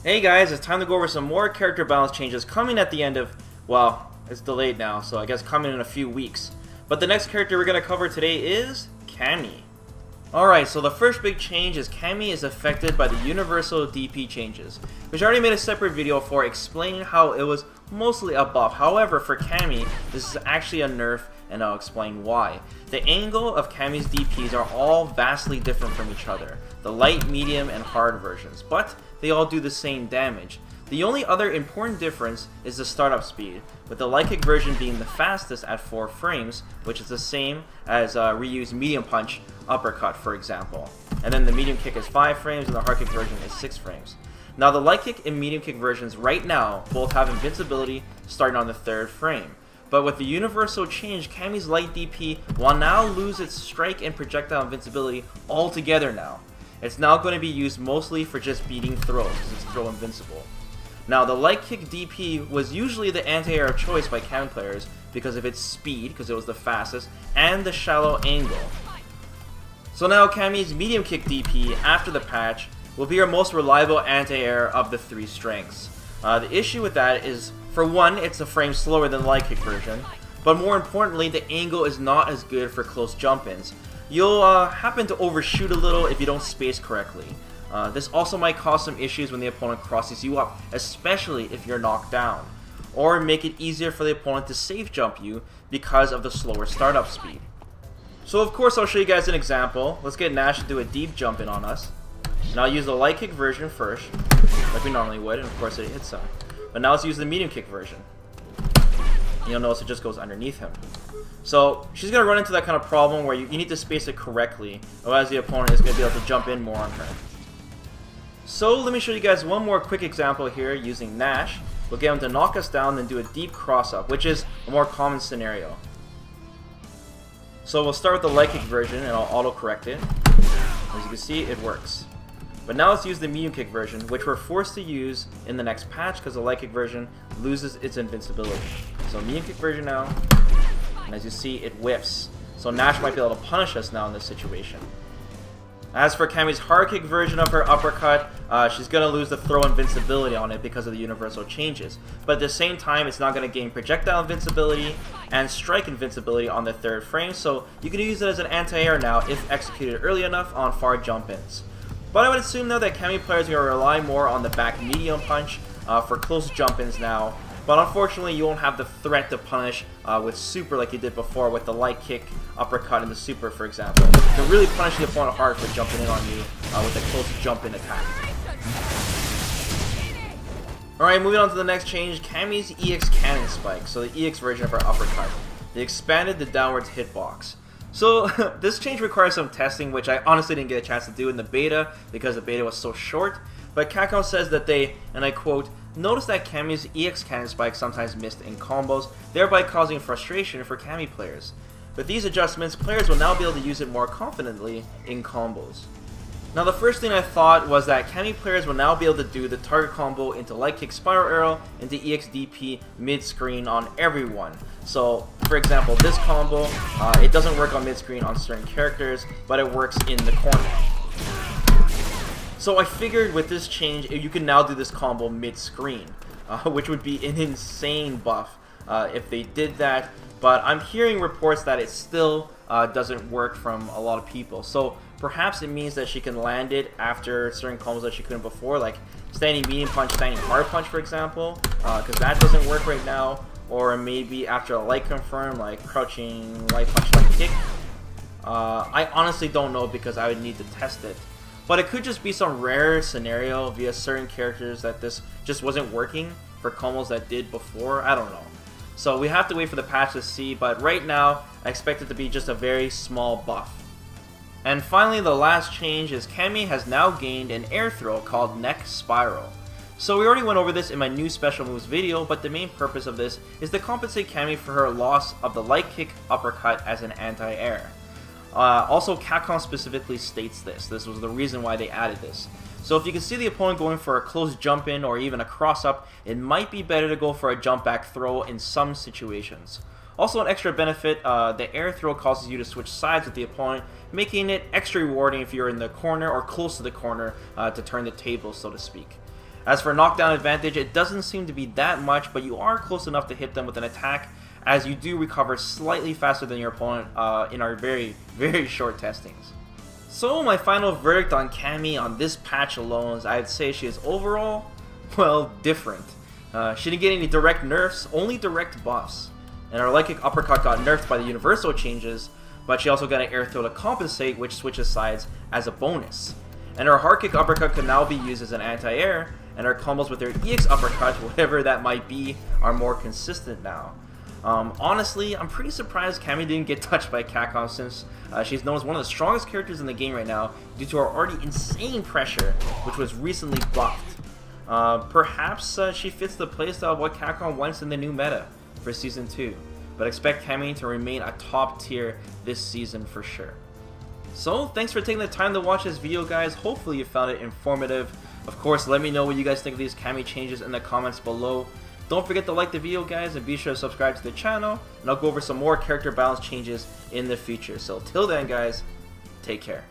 Hey guys, it's time to go over some more character balance changes coming at the end of, well, it's delayed now, so I guess coming in a few weeks. But the next character we're going to cover today is Cammy. Alright, so the first big change is Cammy is affected by the universal DP changes, which I already made a separate video for explaining how it was mostly a buff. However, for Cammy, this is actually a nerf, and I'll explain why. The angle of Cammy's DPs are all vastly different from each other, the light, medium, and hard versions, but they all do the same damage. The only other important difference is the startup speed, with the light kick version being the fastest at 4 frames, which is the same as Ryu's medium punch uppercut, for example. And then the medium kick is 5 frames and the hard kick version is 6 frames. Now the light kick and medium kick versions right now both have invincibility starting on the 3rd frame. But with the universal change, Cammy's light DP will now lose its strike and projectile invincibility altogether now. It's now going to be used mostly for just beating throws, because it's throw invincible. Now, the light kick DP was usually the anti-air of choice by Cammy players because of its speed, because it was the fastest, and the shallow angle. So now Cammy's medium kick DP, after the patch, will be our most reliable anti-air of the 3 strengths. The issue with that is, for one, it's a frame slower than the light kick version, but more importantly, the angle is not as good for close jump-ins. You'll happen to overshoot a little if you don't space correctly. This also might cause some issues when the opponent crosses you up, especially if you're knocked down, or make it easier for the opponent to safe jump you because of the slower startup speed. So of course I'll show you guys an example. Let's get Nash to do a deep jump in on us. And I'll use the light kick version first, like we normally would, and of course it hits him. But now let's use the medium kick version. And you'll notice it just goes underneath him. So she's going to run into that kind of problem where you need to space it correctly, otherwise the opponent is going to be able to jump in more on her. So let me show you guys one more quick example here using Nash. We'll get him to knock us down and do a deep cross-up, which is a more common scenario. So we'll start with the light kick version and I'll auto-correct it. As you can see, it works. But now let's use the medium kick version, which we're forced to use in the next patch because the light kick version loses its invincibility. So medium kick version now, and as you see, it whiffs. So Nash might be able to punish us now in this situation. As for Cammy's hard kick version of her uppercut, she's going to lose the throw invincibility on it because of the universal changes. But at the same time, it's not going to gain projectile invincibility and strike invincibility on the 3rd frame, so you can use it as an anti-air now if executed early enough on far jump-ins. But I would assume though that Cammy players are going to rely more on the back medium punch for close jump-ins now. But unfortunately, you won't have the threat to punish with super like you did before with the light kick, uppercut, and the super, for example. To really punish the opponent hard for jumping in on you with a close jump-in attack. Alright, moving on to the next change, Cammy's EX cannon spike, so the EX version of her uppercut. They expanded the downwards hitbox. So this change requires some testing, which I honestly didn't get a chance to do in the beta because the beta was so short. But Capcom says that they, and I quote, "notice that Cammy's EX cannon spike sometimes missed in combos, thereby causing frustration for Cammy players. With these adjustments, players will now be able to use it more confidently in combos." Now the first thing I thought was that Cammy players will now be able to do the target combo into light kick spiral arrow into EX DP mid-screen on everyone. So for example, this combo, it doesn't work on mid-screen on certain characters, but it works in the corner. So I figured with this change, you can now do this combo mid-screen, which would be an insane buff if they did that. But I'm hearing reports that it still doesn't work from a lot of people. So perhaps it means that she can land it after certain combos that she couldn't before, like standing medium punch, standing hard punch, for example, because that doesn't work right now. Or maybe after a light confirm, like crouching light punch, light kick. I honestly don't know because I would need to test it. But it could just be some rare scenario via certain characters that this just wasn't working for combos that did before. I don't know. So we have to wait for the patch to see, but right now I expect it to be just a very small buff. And finally, the last change is Cammy has now gained an air throw called Neck Spiral. So we already went over this in my new special moves video, but the main purpose of this is to compensate Cammy for her loss of the light kick uppercut as an anti-air. Also, Capcom specifically states this. This was the reason why they added this. So if you can see the opponent going for a close jump in or even a cross up, it might be better to go for a jump back throw in some situations. Also, an extra benefit, the air throw causes you to switch sides with the opponent, making it extra rewarding if you're in the corner or close to the corner to turn the table, so to speak. As for knockdown advantage, it doesn't seem to be that much, but you are close enough to hit them with an attack, as you do recover slightly faster than your opponent in our very, very short testings. So my final verdict on Cammy on this patch alone is I'd say she is overall, well, different. She didn't get any direct nerfs, only direct buffs. And her light kick uppercut got nerfed by the universal changes, but she also got an air throw to compensate, which switches sides as a bonus. And her hard kick uppercut can now be used as an anti-air, and her combos with her EX uppercut, whatever that might be, are more consistent now. Honestly, I'm pretty surprised Cammy didn't get touched by Capcom, since she's known as one of the strongest characters in the game right now due to her already insane pressure, which was recently buffed. Perhaps she fits the playstyle of what Capcom wants in the new meta for Season 2, but expect Cammy to remain a top tier this season for sure. So, thanks for taking the time to watch this video, guys. Hopefully you found it informative. Of course, let me know what you guys think of these Cammy changes in the comments below. Don't forget to like the video, guys, and be sure to subscribe to the channel, and I'll go over some more character balance changes in the future. So, till then, guys, take care.